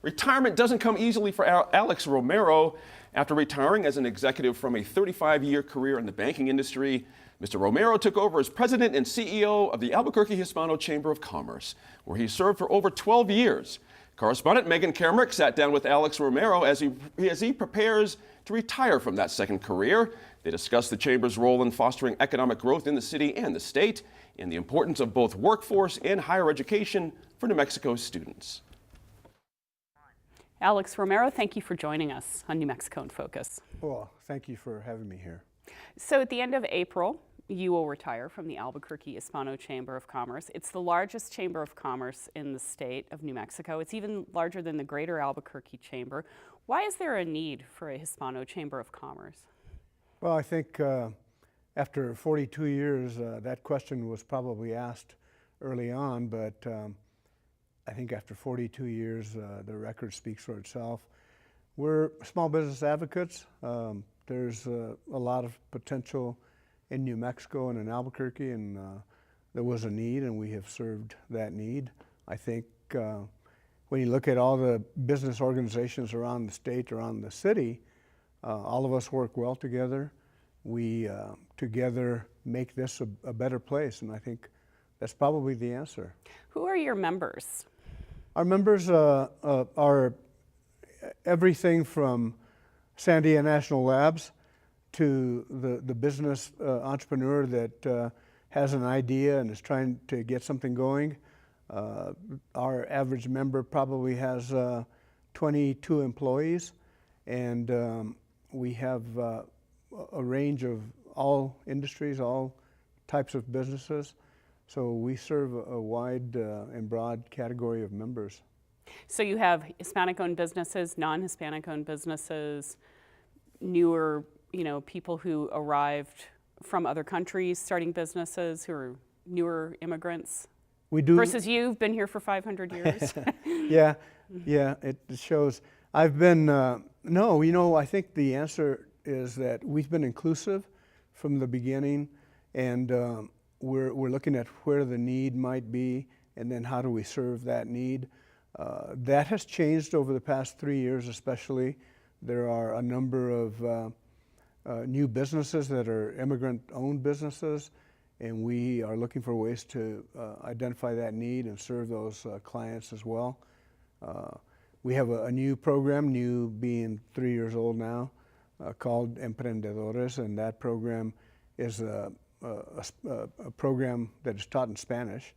Retirement doesn't come easily for Alex Romero. After retiring as an executive from a 35-year career in the banking industry, Mr. Romero took over as president and CEO of the Albuquerque Hispano Chamber of Commerce, where he served for over 12 years. Correspondent Megan Kamerick sat down with Alex Romero as he prepares to retire from that second career. They discussed the Chamber's role in fostering economic growth in the city and the state, and the importance of both workforce and higher education for New Mexico students. Alex Romero, thank you for joining us on New Mexico in Focus. Well, thank you for having me here. So at the end of April, you will retire from the Albuquerque Hispano Chamber of Commerce. It's the largest chamber of commerce in the state of New Mexico. It's even larger than the Greater Albuquerque Chamber. Why is there a need for a Hispano Chamber of Commerce? Well, I think after 42 years, that question was probably asked early on, but I think after 42 years, the record speaks for itself. We're small business advocates. There's a lot of potential in New Mexico and in Albuquerque, and there was a need, and we have served that need. I think when you look at all the business organizations around the state, around the city, all of us work well together. We together make this a better place, and I think that's probably the answer. Who are your members? Our members are everything from Sandia National Labs to the business entrepreneur that has an idea and is trying to get something going. Our average member probably has 22 employees, and we have a range of all industries, all types of businesses. So we serve a wide and broad category of members. So you have Hispanic-owned businesses, non-Hispanic-owned businesses, newer, people who arrived from other countries starting businesses, who are newer immigrants. We do. Versus you've been here for 500 years. Yeah, it shows. I've been, I think the answer is that we've been inclusive from the beginning, and we're looking at where the need might be, and then how do we serve that need. That has changed over the past 3 years especially. There are a number of new businesses that are immigrant-owned businesses, and we are looking for ways to identify that need and serve those clients as well. We have a new program, new being 3 years old now, called Emprendedores, and that program is a program that is taught in Spanish.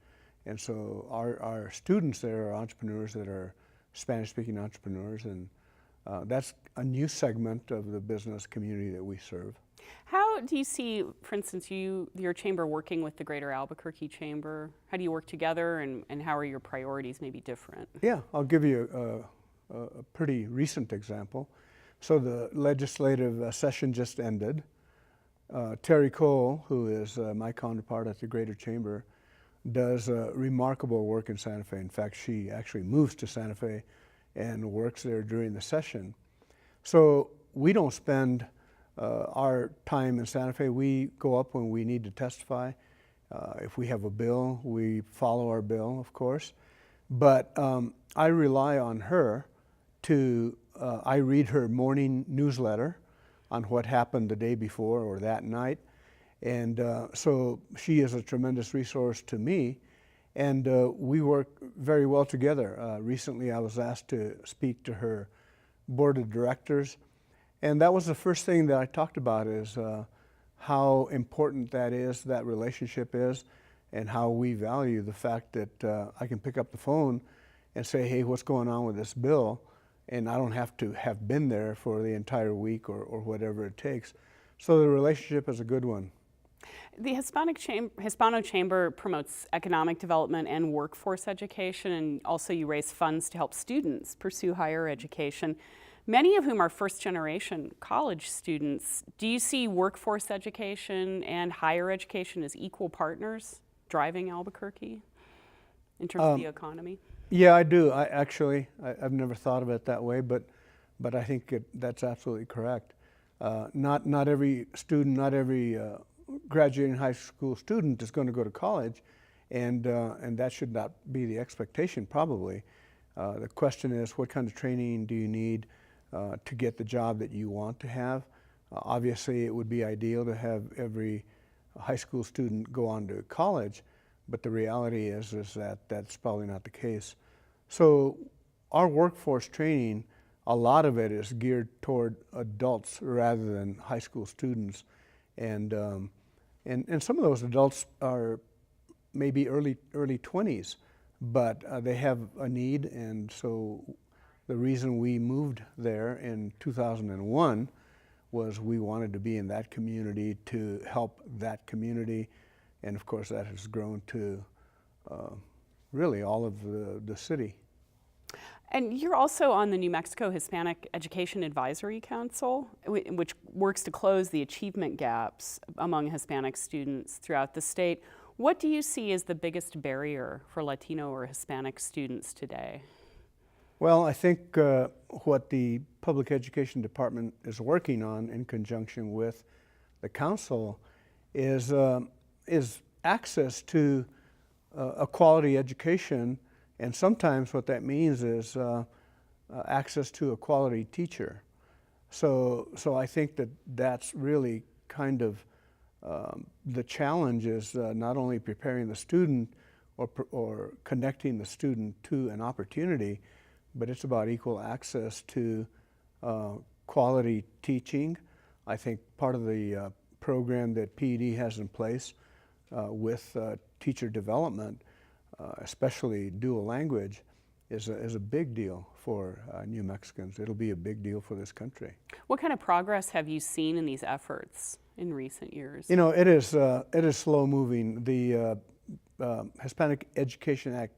And so our students there are entrepreneurs that are Spanish-speaking entrepreneurs, and that's a new segment of the business community that we serve. How do you see, for instance, your chamber working with the Greater Albuquerque Chamber? How do you work together, and how are your priorities maybe different? Yeah, I'll give you a pretty recent example. So the legislative session just ended. Terry Cole, who is my counterpart at the Greater Chamber, does remarkable work in Santa Fe. In fact, she actually moves to Santa Fe and works there during the session. So we don't spend our time in Santa Fe. We go up when we need to testify. If we have a bill, we follow our bill, of course. But I rely on her to, I read her morning newsletter on what happened the day before or that night. And so she is a tremendous resource to me, and we work very well together. Recently I was asked to speak to her board of directors, and that was the first thing that I talked about, is how important that relationship is, and how we value the fact that I can pick up the phone and say, hey, what's going on with this bill? And I don't have to have been there for the entire week or whatever it takes. So the relationship is a good one. The Hispano Chamber promotes economic development and workforce education, and also you raise funds to help students pursue higher education, many of whom are first-generation college students. Do you see workforce education and higher education as equal partners driving Albuquerque in terms of the economy? Yeah, I do. I've never thought of it that way, but I think that's absolutely correct. Not every student, not every graduating high school student is going to go to college, and that should not be the expectation, probably. The question is, what kind of training do you need to get the job that you want to have? Obviously, it would be ideal to have every high school student go on to college, but the reality is that that's probably not the case. So our workforce training, a lot of it is geared toward adults rather than high school students. And some of those adults are maybe early 20s, but they have a need. And so the reason we moved there in 2001 was we wanted to be in that community to help that community. And of course, that has grown to really all of the city. And you're also on the New Mexico Hispanic Education Advisory Council, which works to close the achievement gaps among Hispanic students throughout the state. What do you see as the biggest barrier for Latino or Hispanic students today? Well, I think what the Public Education Department is working on in conjunction with the council is access to a quality education, and sometimes what that means is access to a quality teacher. So I think that's really kind of the challenge is not only preparing the student or connecting the student to an opportunity, but it's about equal access to quality teaching. I think part of the program that PED has in place with teacher development, especially dual language, is a big deal for New Mexicans. It'll be a big deal for this country. What kind of progress have you seen in these efforts in recent years? You know, it is slow moving. The Hispanic Education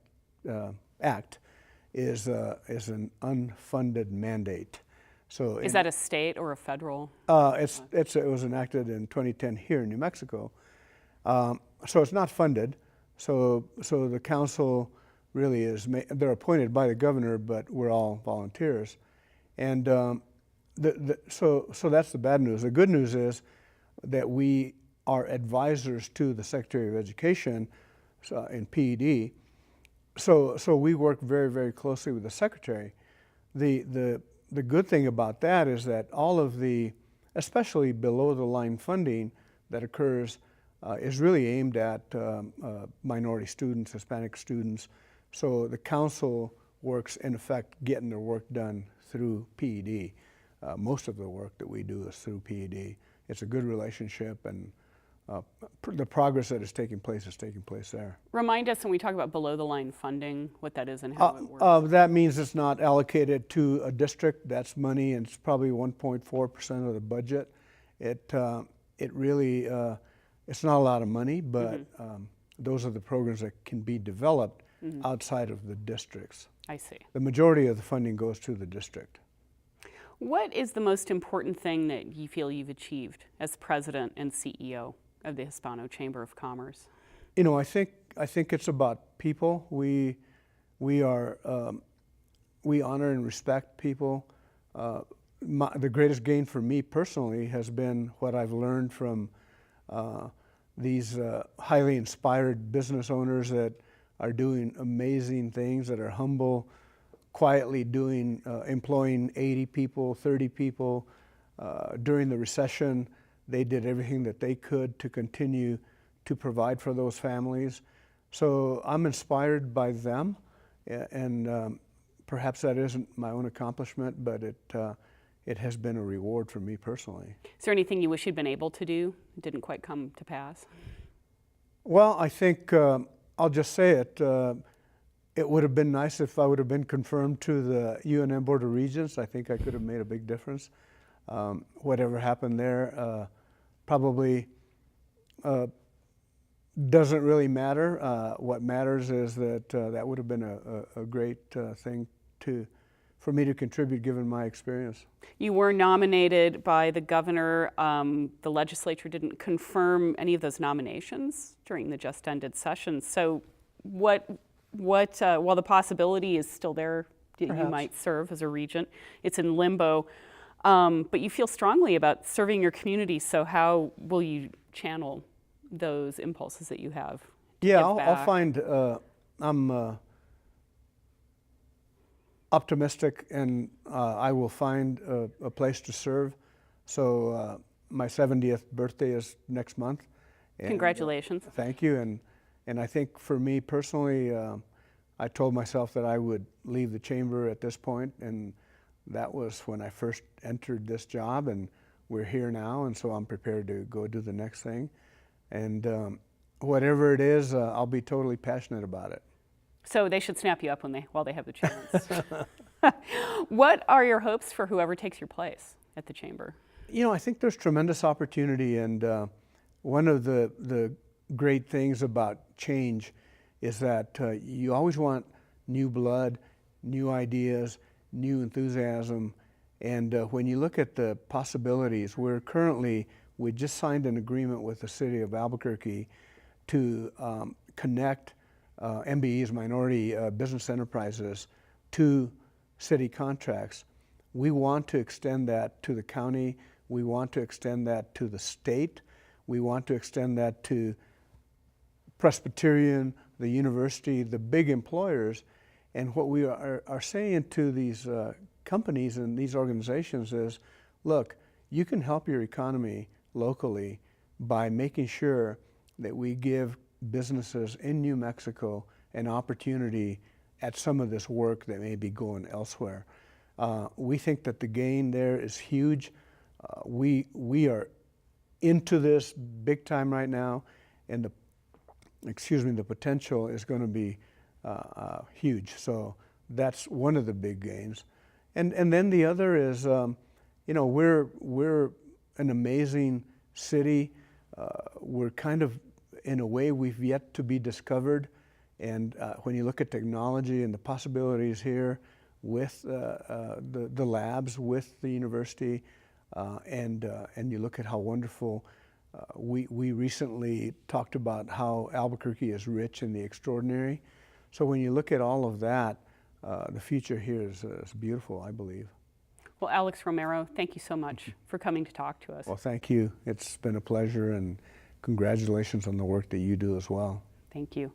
Act is an unfunded mandate. So is that a state or a federal? It was enacted in 2010 here in New Mexico. So it's not funded. So the council really is, they're appointed by the governor, but we're all volunteers. And so that's the bad news. The good news is that we are advisors to the Secretary of Education in PED. So we work very, very closely with the Secretary. The good thing about that is that all of the, especially below the line funding that occurs is really aimed at minority students, Hispanic students. So the council works, in effect, getting their work done through PED. Most of the work that we do is through PED. It's a good relationship, and the progress that is taking place there. Remind us, when we talk about below the line funding, what that is and how it works. That means it's not allocated to a district. That's money, and it's probably 1.4% of the budget. It really, it's not a lot of money, but those are the programs that can be developed outside of the districts. I see. The majority of the funding goes to the district. What is the most important thing that you feel you've achieved as president and CEO of the Hispano Chamber of Commerce? You know, I think it's about people. We honor and respect people. The greatest gain for me personally has been what I've learned from these highly inspired business owners that are doing amazing things, that are humble, quietly employing 80 people, 30 people. During the recession, they did everything that they could to continue to provide for those families. So I'm inspired by them, and perhaps that isn't my own accomplishment, but it has been a reward for me personally. Is there anything you wish you'd been able to do that didn't quite come to pass? Well, I think I'll just say it. It would have been nice if I would have been confirmed to the UNM Board of Regents. I think I could have made a big difference. Whatever happened there probably doesn't really matter. What matters is that that would have been a great thing for me to contribute given my experience. You were nominated by the governor. The legislature didn't confirm any of those nominations during the just ended session. So while the possibility is still there, you might serve as a regent, it's in limbo. But you feel strongly about serving your community, so how will you channel those impulses that you have? Yeah, I'll find, optimistic, and I will find a place to serve. So my 70th birthday is next month. And, Congratulations. Thank you. And I think for me personally, I told myself that I would leave the chamber at this point, and that was when I first entered this job, and we're here now, and so I'm prepared to go do the next thing. And whatever it is, I'll be totally passionate about it. So they should snap you up while they have the chance. What are your hopes for whoever takes your place at the chamber? You know, I think there's tremendous opportunity, and one of the great things about change is that you always want new blood, new ideas, new enthusiasm, and when you look at the possibilities, we just signed an agreement with the city of Albuquerque to connect MBEs, minority business enterprises, to city contracts. We want to extend that to the county. We want to extend that to the state. We want to extend that to Presbyterian, the university, the big employers. And what we are saying to these companies and these organizations is, look, you can help your economy locally by making sure that we give businesses in New Mexico an opportunity at some of this work that may be going elsewhere. We think that the gain there is huge. We are into this big time right now, and the potential is going to be huge. So that's one of the big gains. And then the other is, we're an amazing city. We're kind of, in a way, we've yet to be discovered. And when you look at technology and the possibilities here with the labs, with the university, and you look at how wonderful, we recently talked about how Albuquerque is rich in the extraordinary. So when you look at all of that, the future here is beautiful, I believe. Well, Alex Romero, thank you so much for coming to talk to us. Well, thank you. It's been a pleasure, and congratulations on the work that you do as well. Thank you.